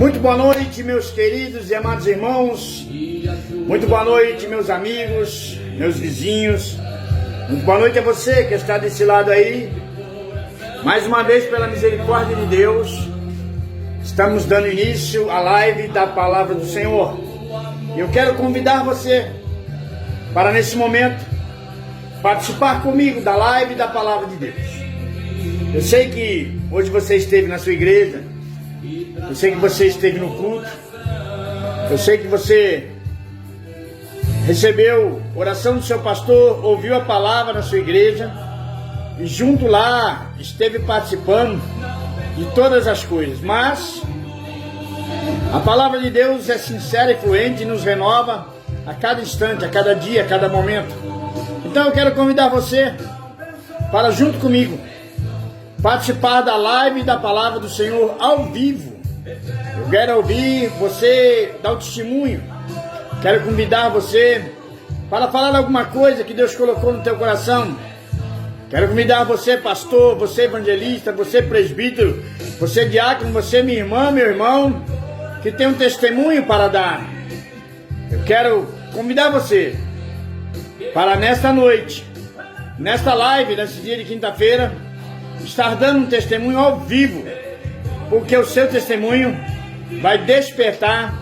Muito boa noite, meus queridos e amados irmãos. Muito boa noite, meus amigos, meus vizinhos. Muito boa noite a você que está desse lado aí. Mais uma vez, pela misericórdia de Deus, estamos dando início à live da Palavra do Senhor. E eu quero convidar você para, nesse momento, participar comigo da live da Palavra de Deus. Eu sei que hoje você esteve na sua igreja, eu sei que você esteve no culto, eu sei que você recebeu oração do seu pastor, ouviu a palavra na sua igreja e junto lá esteve participando de todas as coisas. Mas a palavra de Deus é sincera e fluente e nos renova a cada instante, a cada dia, a cada momento. Então eu quero convidar você para, junto comigo, participar da live da Palavra do Senhor ao vivo. Eu quero ouvir você dar o testemunho. Quero convidar você para falar alguma coisa que Deus colocou no teu coração. Quero convidar você, pastor, você evangelista, você presbítero, você diácono, você minha irmã, meu irmão, que tem um testemunho para dar. Eu quero convidar você para nesta noite, nesta live, nesse dia de quinta-feira, estar dando um testemunho ao vivo, porque o seu testemunho vai despertar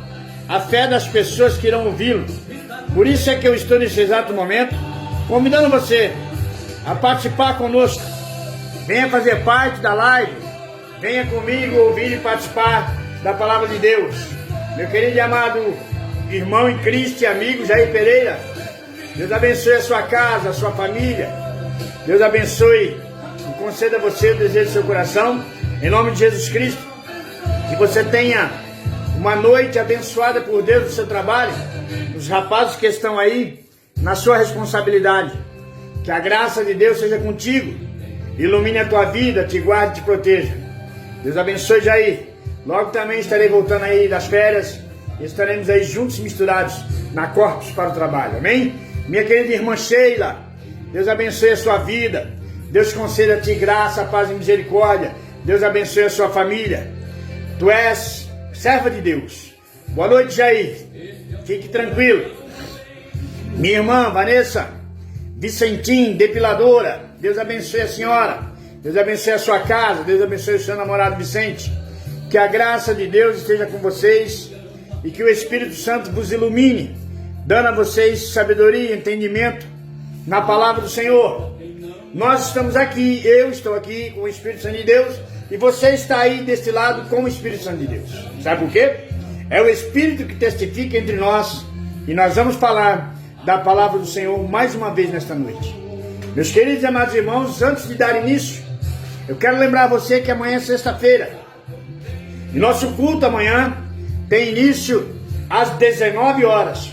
a fé das pessoas que irão ouvi-lo. Por isso é que eu estou nesse exato momento convidando você a participar conosco. Venha fazer parte da live, venha comigo ouvir e participar da Palavra de Deus. Meu querido e amado irmão em Cristo e amigo Jair Pereira, Deus abençoe a sua casa, a sua família. Deus abençoe e conceda a você o desejo do seu coração, em nome de Jesus Cristo. Que você tenha uma noite abençoada por Deus no seu trabalho, os rapazes que estão aí na sua responsabilidade. Que a graça de Deus seja contigo, ilumine a tua vida, te guarde e te proteja. Deus abençoe, Jair. Logo também estarei voltando aí das férias e estaremos aí juntos misturados na Corpus para o trabalho, amém? Minha querida irmã Sheila, Deus abençoe a sua vida, Deus conceda a ti graça, paz e misericórdia, Deus abençoe a sua família. Tu és serva de Deus. Boa noite, Jair. Fique tranquilo. Minha irmã Vanessa Vicentim, depiladora, Deus abençoe a senhora. Deus abençoe a sua casa. Deus abençoe o seu namorado Vicente. Que a graça de Deus esteja com vocês e que o Espírito Santo vos ilumine, dando a vocês sabedoria e entendimento na palavra do Senhor. Nós estamos aqui, eu estou aqui com o Espírito Santo de Deus e você está aí deste lado com o Espírito Santo de Deus. Sabe por quê? É o Espírito que testifica entre nós e nós vamos falar da palavra do Senhor mais uma vez nesta noite. Meus queridos e amados irmãos, antes de dar início, eu quero lembrar você que amanhã é sexta-feira e nosso culto amanhã tem início às 19 horas,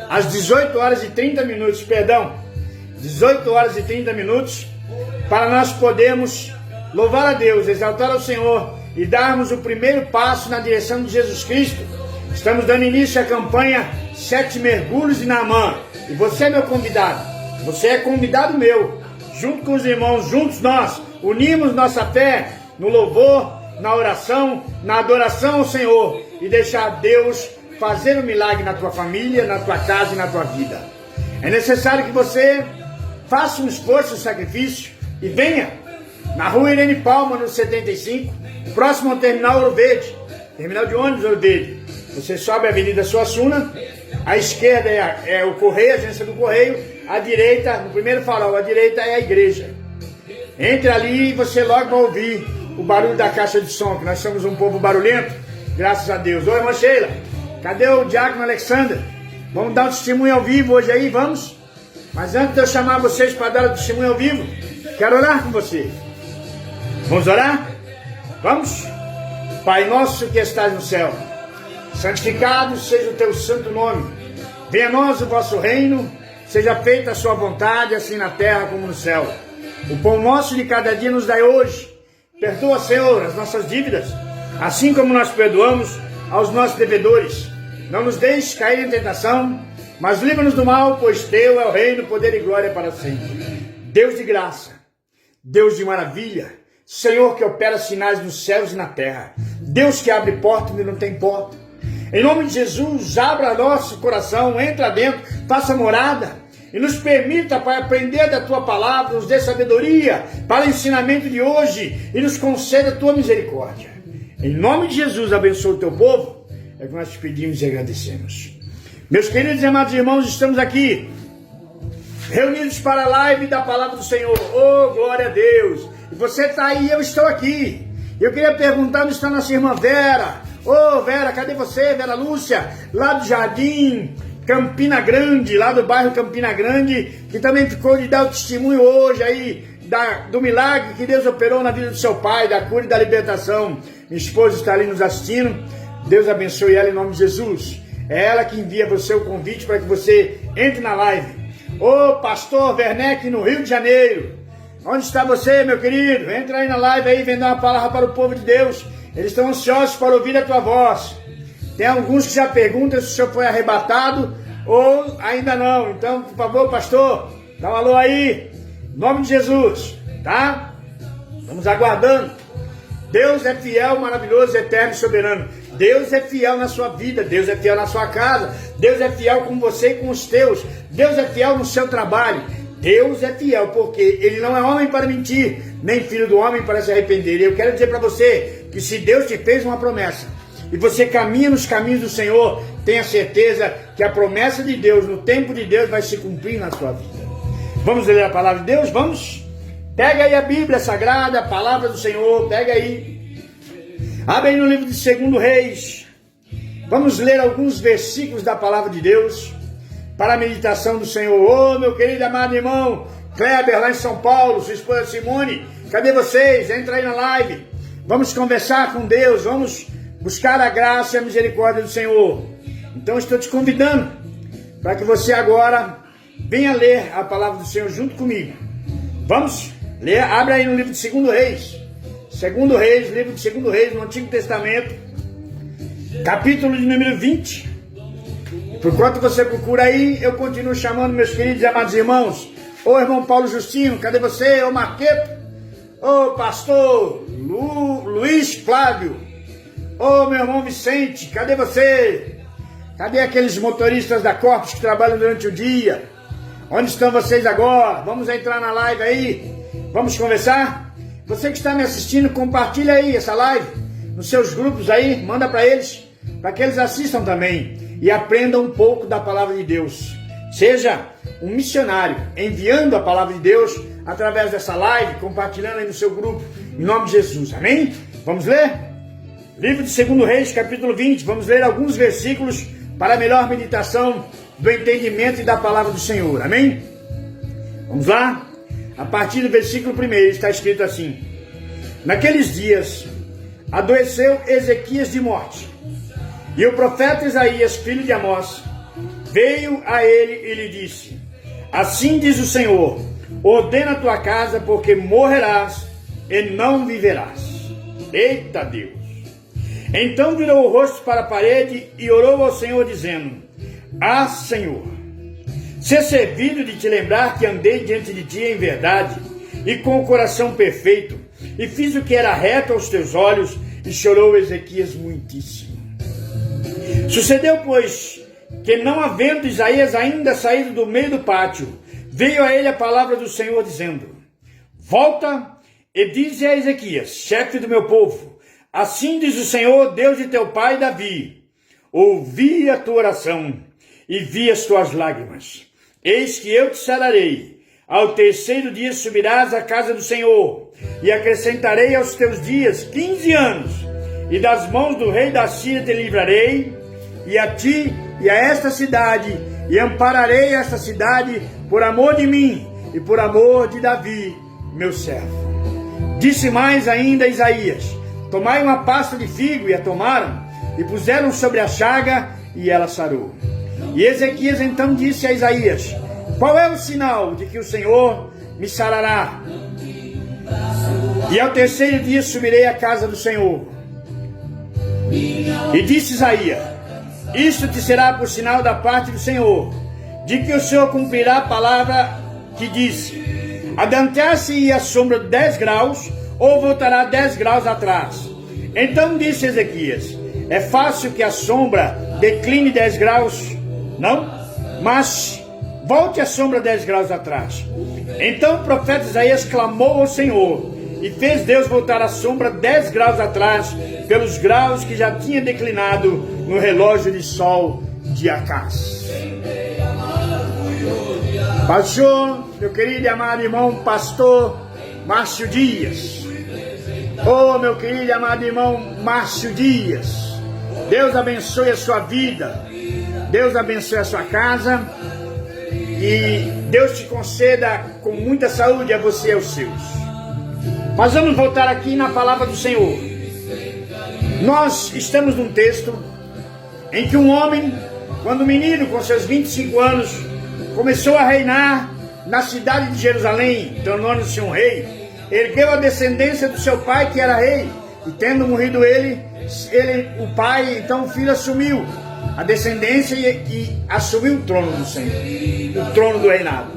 às 18 horas e 30 minutos, perdão, 18 horas e 30 minutos, para nós podermos louvar a Deus, exaltar ao Senhor e darmos o primeiro passo na direção de Jesus Cristo. Estamos dando início à campanha 7 mergulhos em Naamã. E você é meu convidado, você é convidado meu. Junto com os irmãos, juntos nós unimos nossa fé no louvor, na oração, na adoração ao Senhor e deixar Deus fazer um milagre na tua família, na tua casa e na tua vida. É necessário que você faça um esforço, um sacrifício e venha na rua Irene Palma, no 75, próximo ao terminal Ouro Verde, terminal de ônibus Ouro Verde. Você sobe a Avenida Suassuna, à esquerda é o Correio, a agência do Correio, à direita, no primeiro farol, à direita é a igreja. Entre ali e você logo vai ouvir o barulho da caixa de som, que nós somos um povo barulhento, graças a Deus. Oi, irmã Sheila, cadê o diácono Alexander? Vamos dar um testemunho ao vivo hoje aí, vamos? Mas antes de eu chamar vocês para dar o testemunho ao vivo, quero orar com vocês. Vamos orar? Vamos? Pai nosso que estás no céu, santificado seja o teu santo nome. Venha a nós o vosso reino, seja feita a sua vontade, assim na terra como no céu. O pão nosso de cada dia nos dai hoje. Perdoa, Senhor, as nossas dívidas, assim como nós perdoamos aos nossos devedores. Não nos deixes cair em tentação, mas livra-nos do mal, pois teu é o reino, poder e glória para sempre. Deus de graça, Deus de maravilha, Senhor que opera sinais nos céus e na terra. Deus que abre porta onde não tem porta. Em nome de Jesus, abra nosso coração, entra dentro, faça morada e nos permita, Pai, aprender da Tua palavra, nos dê sabedoria para o ensinamento de hoje e nos conceda a Tua misericórdia. Em nome de Jesus, abençoa o Teu povo, é o que nós te pedimos e agradecemos. Meus queridos e amados irmãos, estamos aqui, reunidos para a live da palavra do Senhor. Oh, glória a Deus! E você está aí, eu estou aqui. Eu queria perguntar onde está nossa irmã Vera. Ô Vera, cadê você, Vera Lúcia? Lá do Jardim Campina Grande, lá do bairro Campina Grande, que também ficou de dar o testemunho hoje aí do milagre que Deus operou na vida do seu pai, da cura e da libertação. Minha esposa está ali nos assistindo. Deus abençoe ela em nome de Jesus. É ela que envia você o convite para que você entre na live. Ô pastor Werneck no Rio de Janeiro. Onde está você, meu querido? Entra aí na live aí, vem dar uma palavra para o povo de Deus. Eles estão ansiosos para ouvir a tua voz. Tem alguns que já perguntam se o senhor foi arrebatado ou ainda não. Então, por favor, pastor, dá um alô aí. Em nome de Jesus, tá? Estamos aguardando. Deus é fiel, maravilhoso, eterno e soberano. Deus é fiel na sua vida, Deus é fiel na sua casa, Deus é fiel com você e com os teus, Deus é fiel no seu trabalho. Deus é fiel porque Ele não é homem para mentir, nem filho do homem para se arrepender. E eu quero dizer para você que se Deus te fez uma promessa e você caminha nos caminhos do Senhor, tenha certeza que a promessa de Deus, no tempo de Deus, vai se cumprir na sua vida. Vamos ler a palavra de Deus? Vamos? Pega aí a Bíblia Sagrada, a palavra do Senhor, pega aí. Abre aí no livro de 2 Reis. Vamos ler alguns versículos da palavra de Deus para a meditação do Senhor. Ô, meu querido amado irmão Kleber, lá em São Paulo, sua esposa Simone, cadê vocês? Entra aí na live. Vamos conversar com Deus, vamos buscar a graça e a misericórdia do Senhor. Então estou te convidando para que você agora venha ler a palavra do Senhor junto comigo. Vamos ler, abre aí no livro de 2 Reis. 2 Reis, livro de 2 Reis, no Antigo Testamento, capítulo de número 20. Enquanto você procura aí, eu continuo chamando meus queridos e amados irmãos. Ô irmão Paulo Justino, cadê você? Ô Marqueto, ô pastor Luiz Flávio, ô meu irmão Vicente, cadê você? Cadê aqueles motoristas da Corpus que trabalham durante o dia? Onde estão vocês agora? Vamos entrar na live aí, vamos conversar? Você que está me assistindo, compartilha aí essa live nos seus grupos aí, manda para eles, para que eles assistam também e aprendam um pouco da palavra de Deus. Seja um missionário, enviando a palavra de Deus através dessa live, compartilhando aí no seu grupo, em nome de Jesus, amém? Vamos ler? Livro de 2 Reis, capítulo 20, vamos ler alguns versículos para a melhor meditação do entendimento e da palavra do Senhor, amém? Vamos lá? A partir do versículo 1 está escrito assim: Naqueles dias adoeceu Ezequias de morte, e o profeta Isaías, filho de Amós, veio a ele e lhe disse: Assim diz o Senhor, ordena a tua casa, porque morrerás e não viverás. Eita Deus! Então virou o rosto para a parede e orou ao Senhor, dizendo: Ah, Senhor, ser servido de te lembrar que andei diante de ti em verdade e com o coração perfeito, e fiz o que era reto aos teus olhos. E chorou Ezequias muitíssimo. Sucedeu, pois, que não havendo Isaías ainda saído do meio do pátio, veio a ele a palavra do Senhor, dizendo: Volta e dize a Ezequias, chefe do meu povo, assim diz o Senhor, Deus de teu pai Davi: Ouvi a tua oração e vi as tuas lágrimas. Eis que eu te sararei. Ao terceiro dia subirás à casa do Senhor, e acrescentarei aos teus dias 15 anos, e das mãos do rei da Síria te livrarei, e a ti e a esta cidade, e ampararei esta cidade por amor de mim e por amor de Davi, meu servo. Disse mais ainda Isaías: Tomai uma pasta de figo, e a tomaram, e puseram sobre a chaga, e ela sarou. E Ezequias então disse a Isaías: Qual é o sinal de que o Senhor me sarará? E ao terceiro dia subirei à casa do Senhor. E disse Isaías: Isto te será por sinal da parte do Senhor, de que o Senhor cumprirá a palavra que disse: Adiantar-se-ia a sombra de 10 graus, ou voltará 10 graus atrás. Então disse Ezequias: é fácil que a sombra decline 10 graus? Não, mas volte a sombra 10 graus atrás. Então o profeta Isaías clamou ao Senhor, e fez Deus voltar a sombra 10 graus atrás, pelos graus que já tinha declinado no relógio de sol de Acaz. Pastor, meu querido e amado irmão pastor Márcio Dias. Oh, meu querido e amado irmão Márcio Dias. Deus abençoe a sua vida. Deus abençoe a sua casa. E Deus te conceda com muita saúde a você e aos seus. Mas vamos voltar aqui na palavra do Senhor. Nós estamos num texto em que um homem, quando menino, com seus 25 anos, começou a reinar na cidade de Jerusalém, tornando-se um rei, ergueu a descendência do seu pai, que era rei, e tendo morrido ele, o pai, então o filho assumiu a descendência e assumiu o trono do Senhor, o trono do reinado.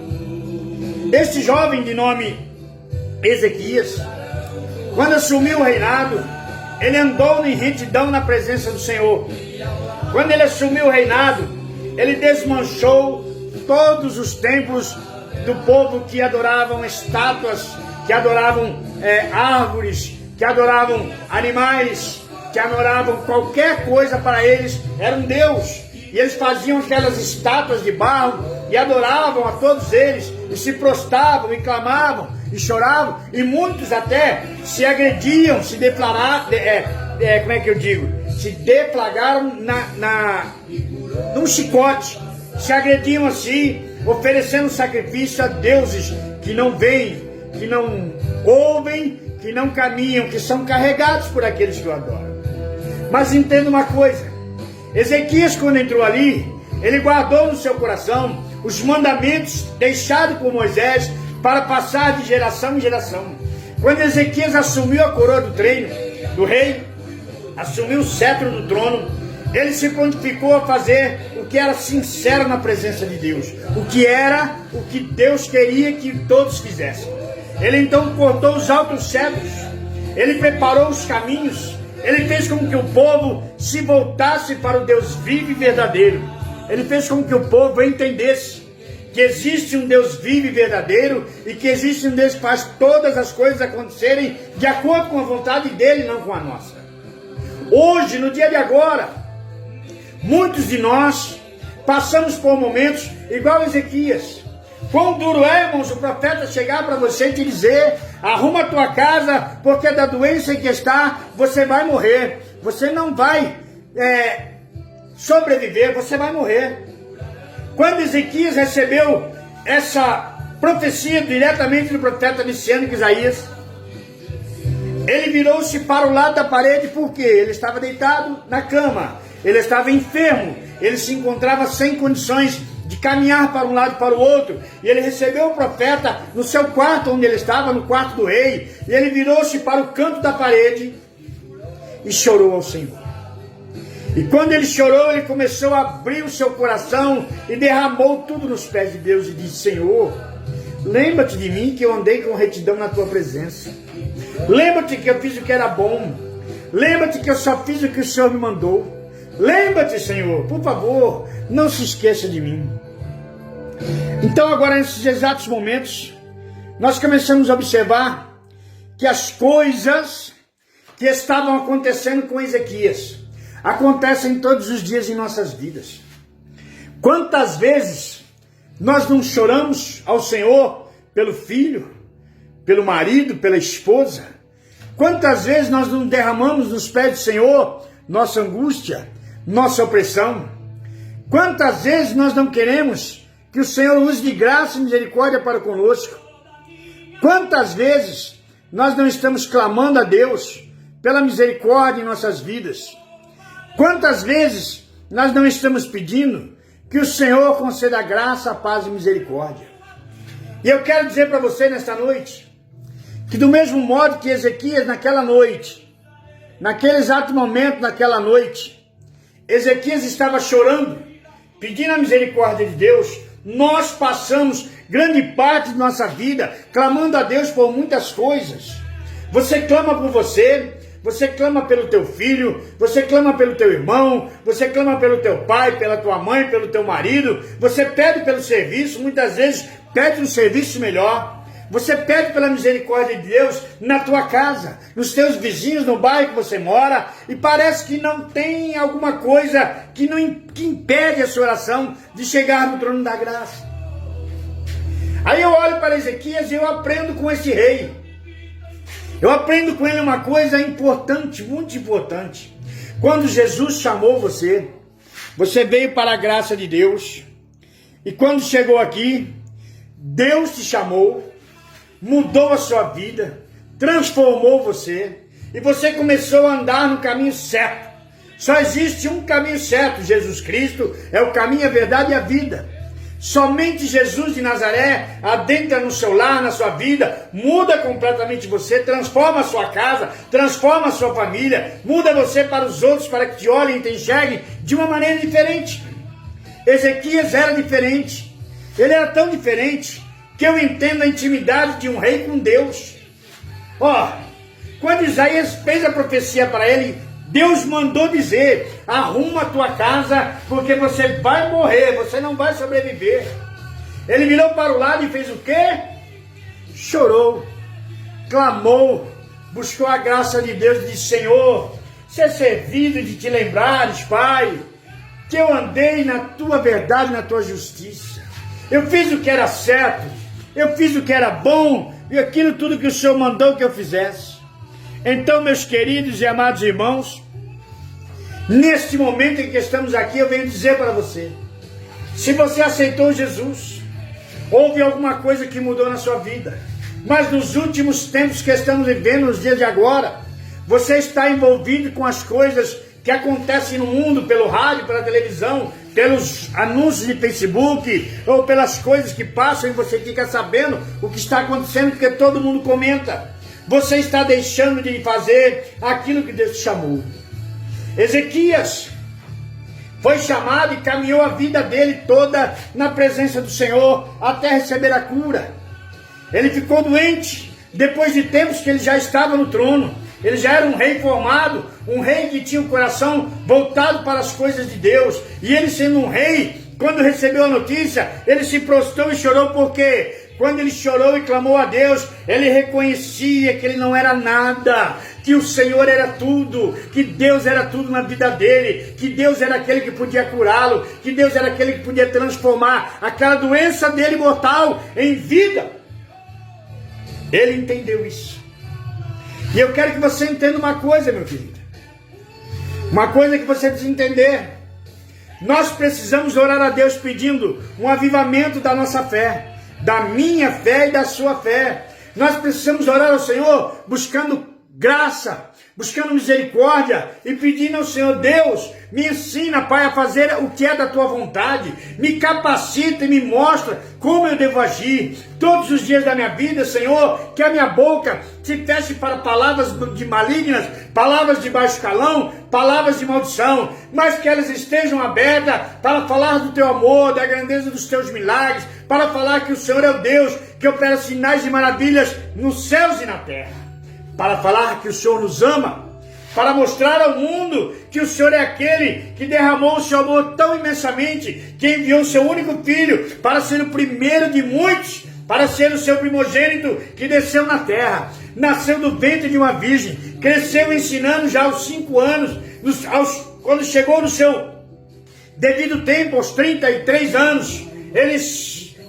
Este jovem de nome Ezequias, quando assumiu o reinado, ele andou em retidão na presença do Senhor. Quando ele assumiu o reinado, ele desmanchou todos os templos do povo que adoravam estátuas, que adoravam árvores, que adoravam animais, que adoravam qualquer coisa. Para eles era um Deus, e eles faziam aquelas estátuas de barro e adoravam a todos eles, e se prostravam e clamavam e choravam, e muitos até se agrediam, se deflagaram, se deflagraram num chicote, se agrediam assim, oferecendo sacrifício a deuses que não veem, que não ouvem, que não caminham, que são carregados por aqueles que o adoram. Mas entenda uma coisa: Ezequias, quando entrou ali, ele guardou no seu coração os mandamentos deixados por Moisés para passar de geração em geração. Quando Ezequias assumiu a coroa do rei, assumiu o cetro do trono, ele se prontificou a fazer o que era sincero na presença de Deus, o que Deus queria que todos fizessem. Ele então cortou os altos cedros, ele preparou os caminhos, ele fez com que o povo se voltasse para o Deus vivo e verdadeiro. Ele fez com que o povo entendesse que existe um Deus vivo e verdadeiro, e que existe um Deus que faz todas as coisas acontecerem de acordo com a vontade dele, não com a nossa. Hoje, no dia de agora, muitos de nós passamos por momentos igual a Ezequias. Quão duro é, irmãos, o profeta chegar para você e te dizer: arruma a tua casa, porque da doença em que está, você vai morrer. Você não vai sobreviver, você vai morrer. Quando Ezequias recebeu essa profecia diretamente do profeta messiânico Isaías, ele virou-se para o lado da parede, porque ele estava deitado na cama, ele estava enfermo, ele se encontrava sem condições de caminhar para um lado e para o outro, e ele recebeu o profeta no seu quarto, onde ele estava, no quarto do rei, e ele virou-se para o canto da parede e chorou ao Senhor. E quando ele chorou, ele começou a abrir o seu coração e derramou tudo nos pés de Deus e disse: Senhor, lembra-te de mim, que eu andei com retidão na tua presença. Lembra-te que eu fiz o que era bom. Lembra-te que eu só fiz o que o Senhor me mandou. Lembra-te, Senhor, por favor, não se esqueça de mim. Então agora, nesses exatos momentos, nós começamos a observar que as coisas que estavam acontecendo com Ezequias acontecem todos os dias em nossas vidas. Quantas vezes nós não choramos ao Senhor pelo filho, pelo marido, pela esposa? Quantas vezes nós não derramamos nos pés do Senhor nossa angústia, nossa opressão? Quantas vezes nós não queremos que o Senhor use de graça e misericórdia para conosco? Quantas vezes nós não estamos clamando a Deus pela misericórdia em nossas vidas? Quantas vezes nós não estamos pedindo que o Senhor conceda graça, paz e misericórdia? E eu quero dizer para você nesta noite, que do mesmo modo que Ezequias naquela noite, naquele exato momento, naquela noite, Ezequias estava chorando, pedindo a misericórdia de Deus, nós passamos grande parte de nossa vida clamando a Deus por muitas coisas. Você clama por você você clama pelo teu filho, você clama pelo teu irmão, você clama pelo teu pai, pela tua mãe, pelo teu marido, você pede pelo serviço, muitas vezes pede um serviço melhor, você pede pela misericórdia de Deus na tua casa, nos teus vizinhos, no bairro que você mora, e parece que não tem alguma coisa que impede a sua oração de chegar no trono da graça. Aí eu olho para Ezequias e eu aprendo com esse rei. Eu aprendo com ele uma coisa importante, muito importante. Quando Jesus chamou você, você veio para a graça de Deus. E quando chegou aqui, Deus te chamou, mudou a sua vida, transformou você. E você começou a andar no caminho certo. Só existe um caminho certo, Jesus Cristo é o caminho, a verdade e a vida. Somente Jesus de Nazaré adentra no seu lar, na sua vida, muda completamente você, transforma a sua casa, transforma a sua família, muda você para os outros, para que te olhem e te enxerguem de uma maneira diferente. Ezequias era diferente, ele era tão diferente que eu entendo a intimidade de um rei com Deus. Quando Isaías fez a profecia para ele, Deus mandou dizer: arruma a tua casa, porque você vai morrer, você não vai sobreviver. Ele virou para o lado e fez o quê? Chorou, clamou, buscou a graça de Deus e disse: Senhor, ser servido de te lembrares, Pai, que eu andei na tua verdade, na tua justiça. Eu fiz o que era certo, eu fiz o que era bom, e aquilo tudo que o Senhor mandou que eu fizesse. Então, meus queridos e amados irmãos, neste momento em que estamos aqui, eu venho dizer para você: se você aceitou Jesus, houve alguma coisa que mudou na sua vida, mas nos últimos tempos que estamos vivendo, nos dias de agora, você está envolvido com as coisas que acontecem no mundo, pelo rádio, pela televisão, pelos anúncios de Facebook, ou pelas coisas que passam e você fica sabendo o que está acontecendo, porque todo mundo comenta. Você está deixando de fazer aquilo que Deus te chamou. Ezequias foi chamado e caminhou a vida dele toda na presença do Senhor até receber a cura. Ele ficou doente depois de tempos que ele já estava no trono. Ele já era um rei formado, um rei que tinha o coração voltado para as coisas de Deus. E ele, sendo um rei, quando recebeu a notícia, ele se prostrou e chorou. Porque quando ele chorou e clamou a Deus, ele reconhecia que ele não era nada, que o Senhor era tudo, que Deus era tudo na vida dele, que Deus era aquele que podia curá-lo, que Deus era aquele que podia transformar aquela doença dele mortal em vida. Ele entendeu isso. E eu quero que você entenda uma coisa, meu querido. Uma coisa que você precisa entender. Nós precisamos orar a Deus pedindo um avivamento da nossa fé, da minha fé e da sua fé. Nós precisamos orar ao Senhor buscando graça, buscando misericórdia e pedindo ao Senhor: Deus, me ensina, Pai, a fazer o que é da tua vontade, me capacita e me mostra como eu devo agir todos os dias da minha vida, Senhor. Que a minha boca se feche para palavras de malignas, palavras de baixo calão, palavras de maldição, mas que elas estejam abertas para falar do teu amor, da grandeza dos teus milagres, para falar que o Senhor é o Deus que opera sinais e maravilhas nos céus e na terra, para falar que o Senhor nos ama, para mostrar ao mundo que o Senhor é aquele que derramou o seu amor tão imensamente, que enviou o seu único filho para ser o primeiro de muitos, para ser o seu primogênito que desceu na terra, nasceu do ventre de uma virgem, cresceu ensinando já aos 5 anos, quando chegou no seu devido tempo, aos 33 anos, ele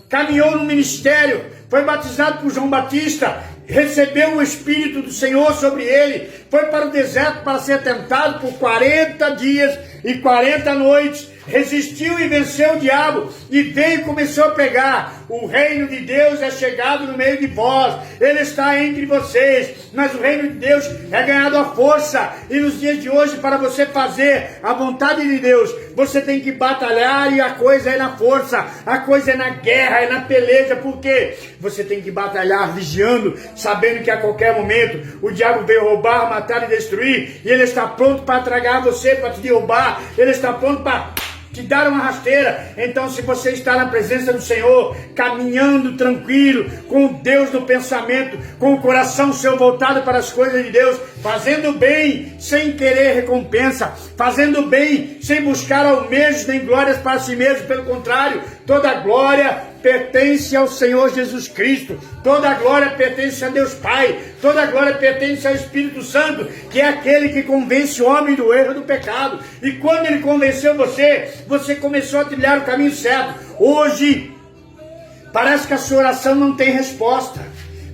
caminhou no ministério, foi batizado por João Batista, recebeu o Espírito do Senhor sobre ele, foi para o deserto para ser tentado por 40 dias e 40 noites, resistiu e venceu o diabo, e veio e começou a pregar: o reino de Deus é chegado no meio de vós, ele está entre vocês, mas o reino de Deus é ganhado à força. E nos dias de hoje, para você fazer a vontade de Deus, você tem que batalhar, e a coisa é na força, a coisa é na guerra, é na peleja. Porque você tem que batalhar vigiando, sabendo que a qualquer momento o diabo veio roubar, matar e destruir, e ele está pronto para tragar você, para te derrubar, ele está pronto para te dar uma rasteira. Então, se você está na presença do Senhor, caminhando tranquilo, com o Deus do pensamento, com o coração seu voltado para as coisas de Deus, fazendo bem sem querer recompensa, fazendo bem sem buscar almejos nem glórias para si mesmo, pelo contrário, toda glória pertence ao Senhor Jesus Cristo, toda glória pertence a Deus Pai, toda glória pertence ao Espírito Santo, que é aquele que convence o homem do erro e do pecado. E quando ele convenceu você, você começou a trilhar o caminho certo. Hoje, parece que a sua oração não tem resposta,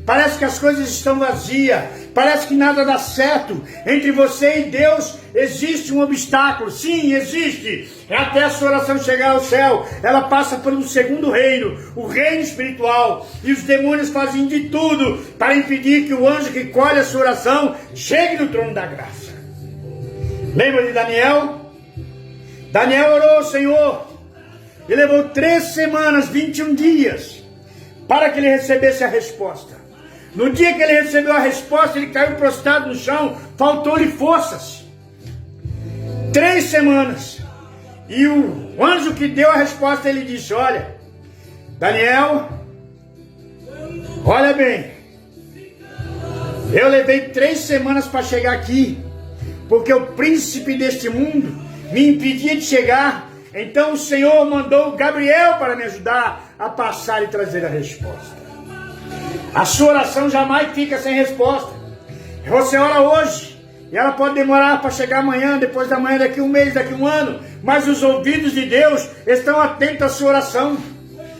parece que as coisas estão vazias, parece que nada dá certo. Entre você e Deus existe um obstáculo. Sim, existe. Até a sua oração chegar ao céu, ela passa por um segundo reino, o reino espiritual. E os demônios fazem de tudo para impedir que o anjo que colhe a sua oração chegue no trono da graça. Lembra de Daniel? Daniel orou ao Senhor e levou 3 semanas, 21 dias, para que ele recebesse a resposta. No dia que ele recebeu a resposta, ele caiu prostrado no chão, faltou-lhe forças. 3 semanas. E o anjo que deu a resposta, ele disse: olha, Daniel, olha bem, eu levei 3 semanas para chegar aqui, porque o príncipe deste mundo me impedia de chegar. Então o Senhor mandou Gabriel para me ajudar a passar e trazer a resposta. A sua oração jamais fica sem resposta. Você ora hoje, e ela pode demorar para chegar amanhã, depois da manhã, daqui um mês, daqui um ano, mas os ouvidos de Deus estão atentos à sua oração.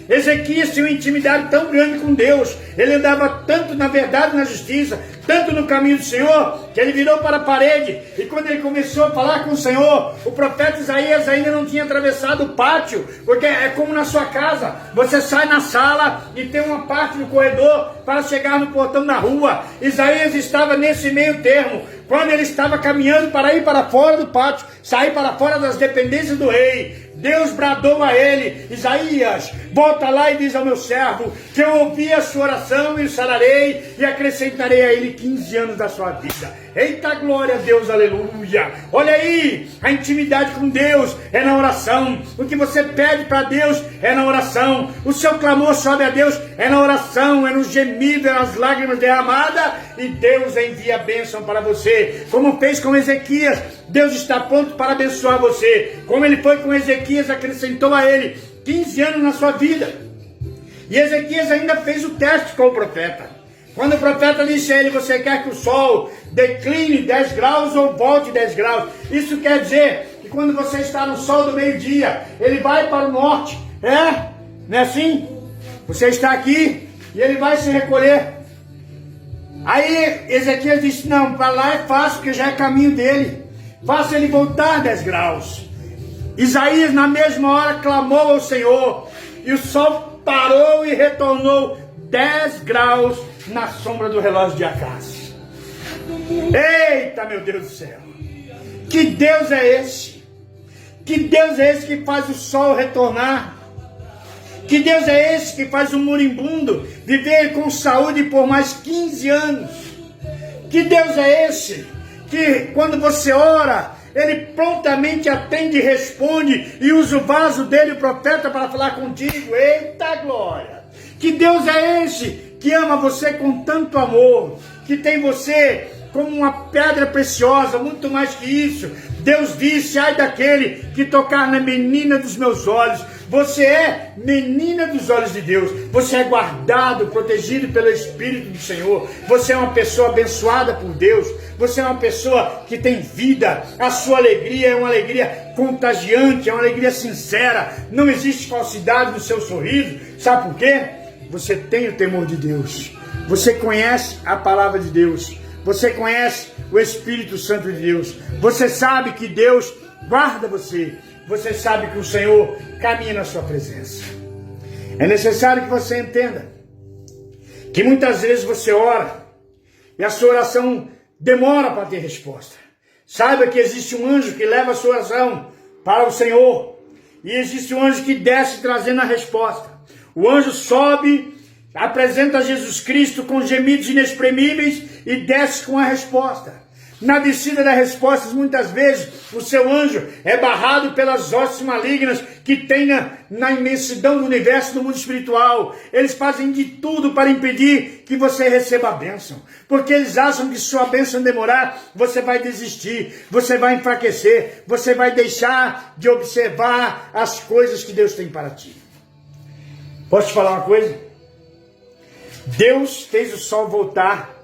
Ezequias tinha uma intimidade tão grande com Deus, ele andava tanto na verdade e na justiça, tanto no caminho do Senhor, que ele virou para a parede. E quando ele começou a falar com o Senhor, o profeta Isaías ainda não tinha atravessado o pátio, porque é como na sua casa, você sai na sala e tem uma parte do corredor para chegar no portão da rua. Isaías estava nesse meio termo, quando ele estava caminhando para ir para fora do pátio, sair para fora das dependências do rei. Deus bradou a ele: Isaías, volta lá e diz ao meu servo que eu ouvi a sua oração e o sararei e acrescentarei a ele 15 anos da sua vida. Eita glória a Deus, aleluia. Olha aí, a intimidade com Deus é na oração. O que você pede para Deus é na oração. O seu clamor sobe a Deus é na oração, é no gemido, é nas lágrimas derramadas, e Deus envia a bênção para você, como fez com Ezequias. Deus está pronto para abençoar você, como ele foi com Ezequias, acrescentou a ele 15 anos na sua vida. E Ezequias ainda fez o teste com o profeta. Quando o profeta disse a ele: você quer que o sol decline 10 graus ou volte 10 graus? Isso quer dizer que quando você está no sol do meio-dia, ele vai para o norte. Não é assim? Você está aqui e ele vai se recolher. Aí Ezequias disse: não, para lá é fácil, porque já é caminho dele. Faça ele voltar 10 graus. Isaías na mesma hora clamou ao Senhor, e o sol parou e retornou 10 graus na sombra do relógio de Acás. Eita, meu Deus do céu! Que Deus é esse? Que Deus é esse que faz o sol retornar? Que Deus é esse que faz o moribundo viver com saúde por mais 15 anos? Que Deus é esse que quando você ora, ele prontamente atende e responde, e usa o vaso dele, o profeta, para falar contigo? Eita glória! Que Deus é esse que ama você com tanto amor, que tem você como uma pedra preciosa, muito mais que isso. Deus disse: ai daquele que tocar na menina dos meus olhos. Você é menina dos olhos de Deus. Você é guardado, protegido pelo Espírito do Senhor. Você é uma pessoa abençoada por Deus. Você é uma pessoa que tem vida. A sua alegria é uma alegria contagiante, é uma alegria sincera. Não existe falsidade no seu sorriso. Sabe por quê? Você tem o temor de Deus. Você conhece a palavra de Deus. Você conhece o Espírito Santo de Deus. Você sabe que Deus guarda você. Você sabe que o Senhor caminha na sua presença. É necessário que você entenda que muitas vezes você ora e a sua oração demora para ter resposta. Saiba que existe um anjo que leva a sua oração para o Senhor, e existe um anjo que desce trazendo a resposta. O anjo sobe, apresenta Jesus Cristo com gemidos inexprimíveis e desce com a resposta. Na descida das respostas, muitas vezes, o seu anjo é barrado pelas hostes malignas que tem na imensidão do universo, do mundo espiritual. Eles fazem de tudo para impedir que você receba a bênção. Porque eles acham que se sua bênção demorar, você vai desistir, você vai enfraquecer, você vai deixar de observar as coisas que Deus tem para ti. Posso te falar uma coisa? Deus fez o sol voltar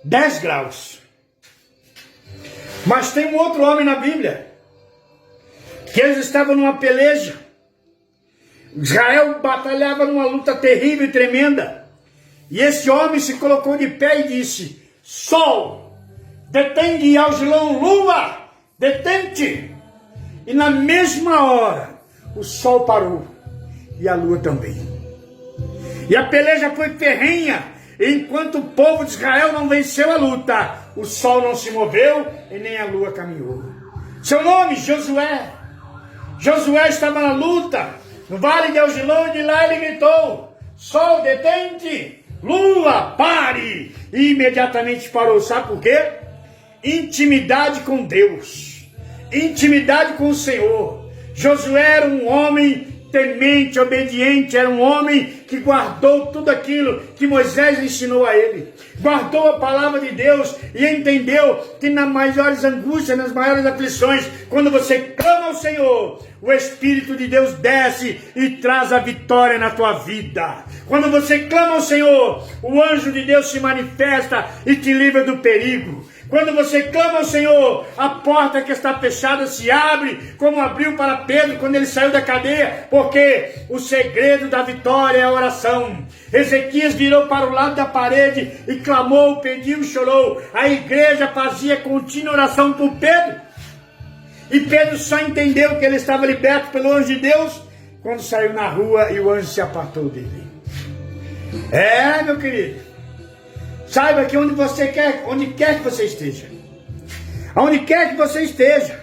10 graus. Mas tem um outro homem na Bíblia, que eles estavam numa peleja. Israel batalhava numa luta terrível e tremenda. E esse homem se colocou de pé e disse: Sol, detém-te, e ao Gilão, lua, detém-te. E na mesma hora, o sol parou, e a lua também. E a peleja foi ferrenha. Enquanto o povo de Israel não venceu a luta, o sol não se moveu e nem a lua caminhou. Seu nome, Josué. Josué estava na luta, no vale de Elgilon, e de lá ele gritou: Sol, detente, lua, pare. E imediatamente parou. Sabe por quê? Intimidade com Deus, intimidade com o Senhor. Josué era um homem temente, obediente, era um homem que guardou tudo aquilo que Moisés ensinou a ele. Guardou a palavra de Deus e entendeu que nas maiores angústias, nas maiores aflições, quando você clama ao Senhor, o Espírito de Deus desce e traz a vitória na tua vida. Quando você clama ao Senhor, o anjo de Deus se manifesta e te livra do perigo. Quando você clama ao Senhor, a porta que está fechada se abre, como abriu para Pedro quando ele saiu da cadeia, porque o segredo da vitória é a oração. Ezequias virou para o lado da parede e clamou, pediu e chorou. A igreja fazia contínua oração por Pedro. E Pedro só entendeu que ele estava liberto pelo anjo de Deus quando saiu na rua e o anjo se apartou dele. Meu querido. Saiba que onde quer que você esteja, aonde quer que você esteja,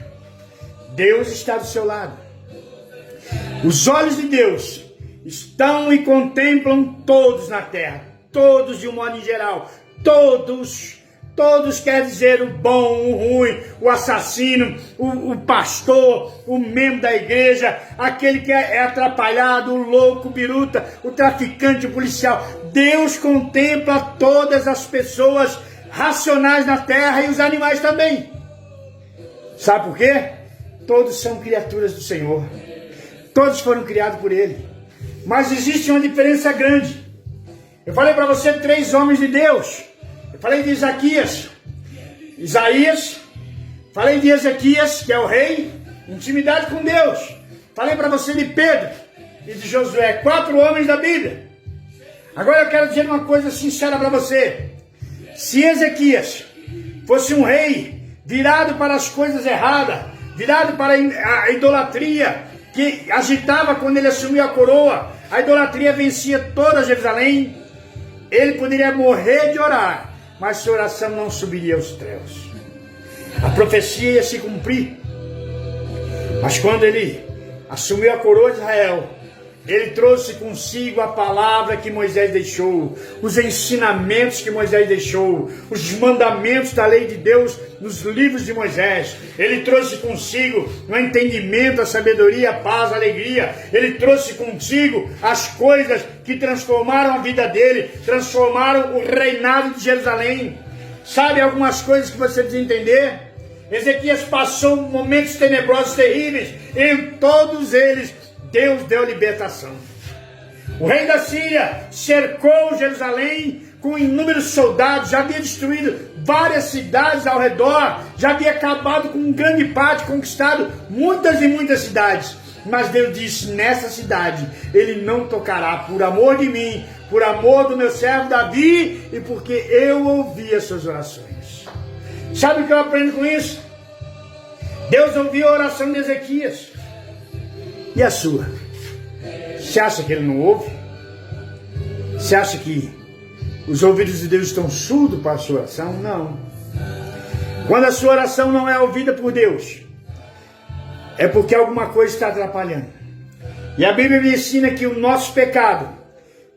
Deus está do seu lado. Os olhos de Deus estão e contemplam todos na terra, todos de um modo em geral, todos quer dizer o bom, o ruim, o assassino, o pastor, o membro da igreja, aquele que é atrapalhado, o louco, o biruta, o traficante, o policial. Deus contempla todas as pessoas racionais na terra e os animais também. Sabe por quê? Todos são criaturas do Senhor. Todos foram criados por Ele. Mas existe uma diferença grande. Eu falei para você 3 homens de Deus. Eu falei de Isaías, falei de Ezequias, que é o rei, intimidade com Deus. Falei para você de Pedro e de Josué, 4 homens da Bíblia. Agora eu quero dizer uma coisa sincera para você. Se Ezequias fosse um rei virado para as coisas erradas, virado para a idolatria, que agitava quando ele assumiu a coroa, a idolatria vencia toda Jerusalém, ele poderia morrer de orar, mas sua oração não subiria aos céus. A profecia ia se cumprir. Mas quando ele assumiu a coroa de Israel, ele trouxe consigo a palavra que Moisés deixou, os ensinamentos que Moisés deixou, os mandamentos da lei de Deus nos livros de Moisés. Ele trouxe consigo o entendimento, a sabedoria, a paz, a alegria. Ele trouxe consigo as coisas que transformaram a vida dele, transformaram o reinado de Jerusalém. Sabe algumas coisas que você precisa entender? Ezequias passou momentos tenebrosos, terríveis. Em todos eles, Deus deu libertação. O rei da Síria cercou Jerusalém com inúmeros soldados, já havia destruído várias cidades ao redor, já havia acabado com um grande parte, conquistado muitas e muitas cidades. Mas Deus disse, nessa cidade ele não tocará, por amor de mim, por amor do meu servo Davi, e porque eu ouvi as suas orações. Sabe o que eu aprendo com isso? Deus ouviu a oração de Ezequias. E a sua? Você acha que ele não ouve? Você acha que os ouvidos de Deus estão surdos para a sua oração? Não. Quando a sua oração não é ouvida por Deus, é porque alguma coisa está atrapalhando. E a Bíblia me ensina que o nosso pecado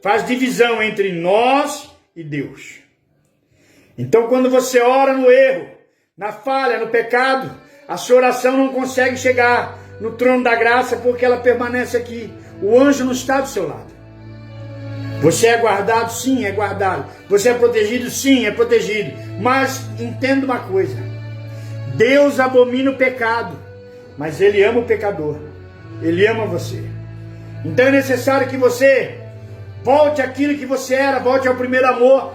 faz divisão entre nós e Deus. Então quando você ora no erro, na falha, no pecado, a sua oração não consegue chegar no trono da graça porque ela permanece aqui. O anjo não está do seu lado. Você é guardado? Sim, é guardado. Você é protegido? Sim, é protegido. Mas entenda uma coisa: Deus abomina o pecado, mas Ele ama o pecador. Ele ama você. Então é necessário que você volte àquilo que você era, volte ao primeiro amor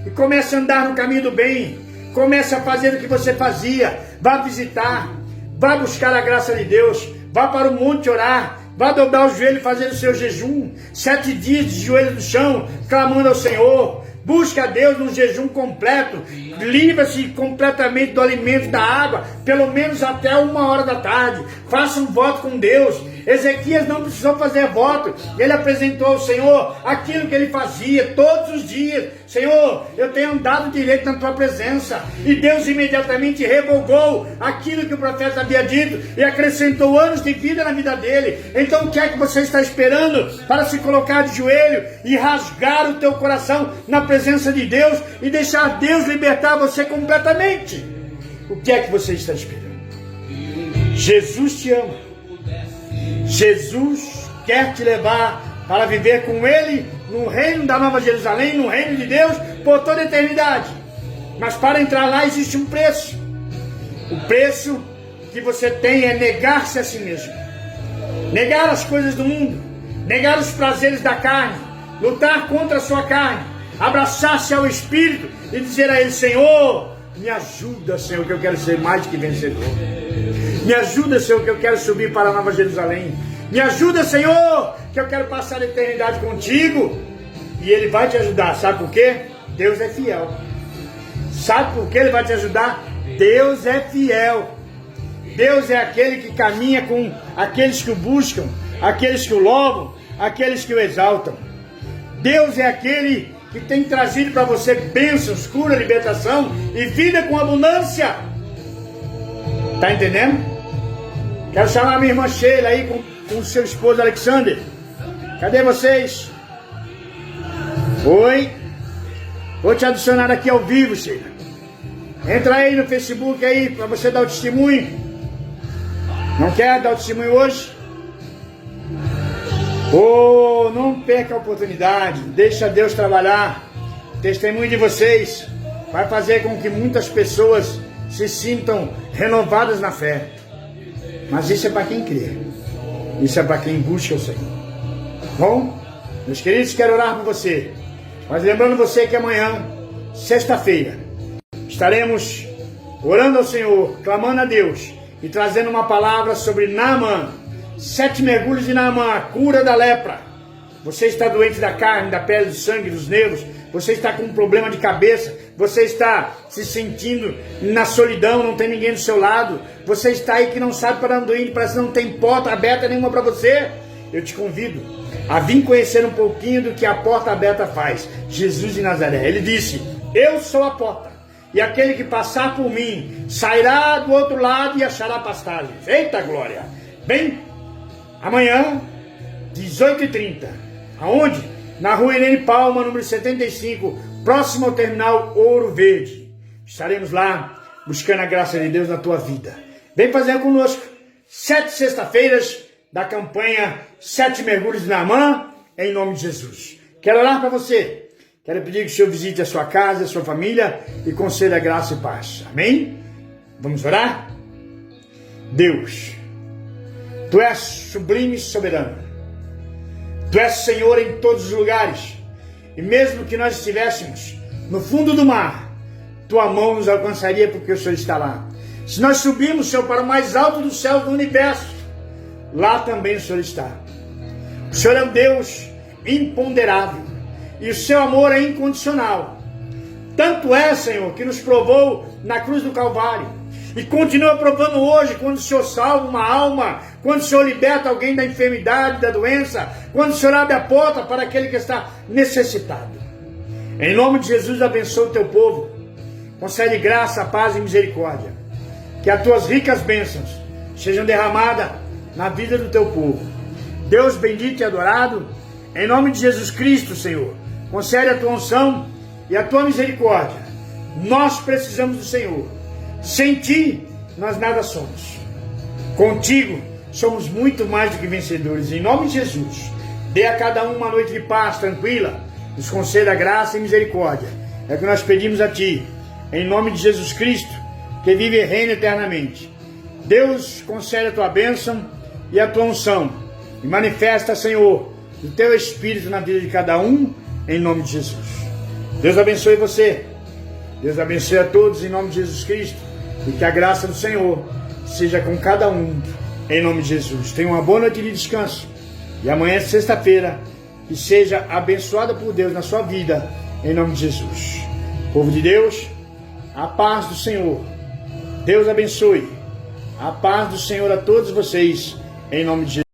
e comece a andar no caminho do bem. Comece a fazer o que você fazia. Vá visitar, vá buscar a graça de Deus, vá para o monte orar, vá dobrar os joelhos e fazer o seu jejum, 7 dias de joelho no chão, clamando ao Senhor. Busca a Deus num jejum completo, livra-se completamente do alimento da água, pelo menos até 1h da tarde. Faça um voto com Deus. Ezequias não precisou fazer voto, ele apresentou ao Senhor aquilo que ele fazia todos os dias. Senhor, eu tenho andado direito na tua presença. E Deus imediatamente revogou aquilo que o profeta havia dito e acrescentou anos de vida na vida dele. Então o que é que você está esperando para se colocar de joelho e rasgar o teu coração na presença de Deus e deixar Deus libertar você completamente? O que é que você está esperando? Jesus te ama. Jesus quer te levar para viver com Ele no reino da Nova Jerusalém, no reino de Deus, por toda a eternidade. Mas para entrar lá existe um preço. O preço que você tem é negar-se a si mesmo. Negar as coisas do mundo, negar os prazeres da carne, lutar contra a sua carne, abraçar-se ao Espírito e dizer a Ele: Senhor, me ajuda, Senhor, que eu quero ser mais do que vencedor. Me ajuda, Senhor, que eu quero subir para a Nova Jerusalém. Me ajuda, Senhor, que eu quero passar a eternidade contigo. E Ele vai te ajudar. Sabe por quê? Deus é fiel. Sabe por que Ele vai te ajudar? Deus é fiel. Deus é aquele que caminha com aqueles que o buscam, aqueles que o louvam, aqueles que o exaltam. Deus é aquele que tem trazido para você bênçãos, cura, libertação e vida com abundância. Está entendendo? Quero chamar a minha irmã Sheila aí com o seu esposo Alexander. Cadê vocês? Oi? Vou te adicionar aqui ao vivo, Sheila. Entra aí no Facebook aí para você dar o testemunho. Não quer dar o testemunho hoje? Oh, não perca a oportunidade. Deixa Deus trabalhar. O testemunho de vocês vai fazer com que muitas pessoas se sintam renovadas na fé. Mas isso é para quem crê. Isso é para quem busca o Senhor. Bom, meus queridos, quero orar por você. Mas lembrando você que amanhã, sexta-feira, estaremos orando ao Senhor, clamando a Deus e trazendo uma palavra sobre Naamã. 7 mergulhos de Naamã, a cura da lepra. Você está doente da carne, da pele, do sangue, dos nervos. Você está com um problema de cabeça. Você está se sentindo na solidão, não tem ninguém do seu lado. Você está aí que não sabe para onde ir, parece que não tem porta aberta nenhuma para você. Eu te convido a vir conhecer um pouquinho do que a porta aberta faz. Jesus de Nazaré, Ele disse: eu sou a porta, e aquele que passar por mim sairá do outro lado e achará pastagens. Eita glória! Bem, amanhã, 18h30, aonde? Na rua Irene Palma, número 75, próximo ao terminal Ouro Verde. Estaremos lá buscando a graça de Deus na tua vida. Vem fazer conosco 7 sexta-feiras da campanha 7 mergulhos de Naamã, em nome de Jesus. Quero orar para você. Quero pedir que o Senhor visite a sua casa, a sua família e conceda graça e paz. Amém? Vamos orar? Deus, Tu és sublime e soberano. Tu és Senhor em todos os lugares. E mesmo que nós estivéssemos no fundo do mar, Tua mão nos alcançaria porque o Senhor está lá. Se nós subirmos, Senhor, para o mais alto dos céus do universo, lá também o Senhor está. O Senhor é um Deus imponderável. E o seu amor é incondicional. Tanto é, Senhor, que nos provou na cruz do Calvário. E continua provando hoje, quando o Senhor salva uma alma, quando o Senhor liberta alguém da enfermidade, da doença, quando o Senhor abre a porta para aquele que está necessitado. Em nome de Jesus, abençoa o teu povo. Concede graça, paz e misericórdia. Que as tuas ricas bênçãos sejam derramadas na vida do teu povo. Deus bendito e adorado, em nome de Jesus Cristo, Senhor, concede a tua unção e a tua misericórdia. Nós precisamos do Senhor. Sem ti, nós nada somos. Contigo, somos muito mais do que vencedores. Em nome de Jesus, dê a cada um uma noite de paz tranquila. Nos conceda graça e misericórdia. É o que nós pedimos a ti. Em nome de Jesus Cristo, que vive e reina eternamente. Deus, concede a tua bênção e a tua unção. E manifesta, Senhor, o teu Espírito na vida de cada um, em nome de Jesus. Deus abençoe você. Deus abençoe a todos em nome de Jesus Cristo. E que a graça do Senhor seja com cada um, em nome de Jesus. Tenha uma boa noite de descanso. E amanhã, sexta-feira, que seja abençoada por Deus na sua vida, em nome de Jesus. Povo de Deus, a paz do Senhor. Deus abençoe. A paz do Senhor a todos vocês, em nome de Jesus.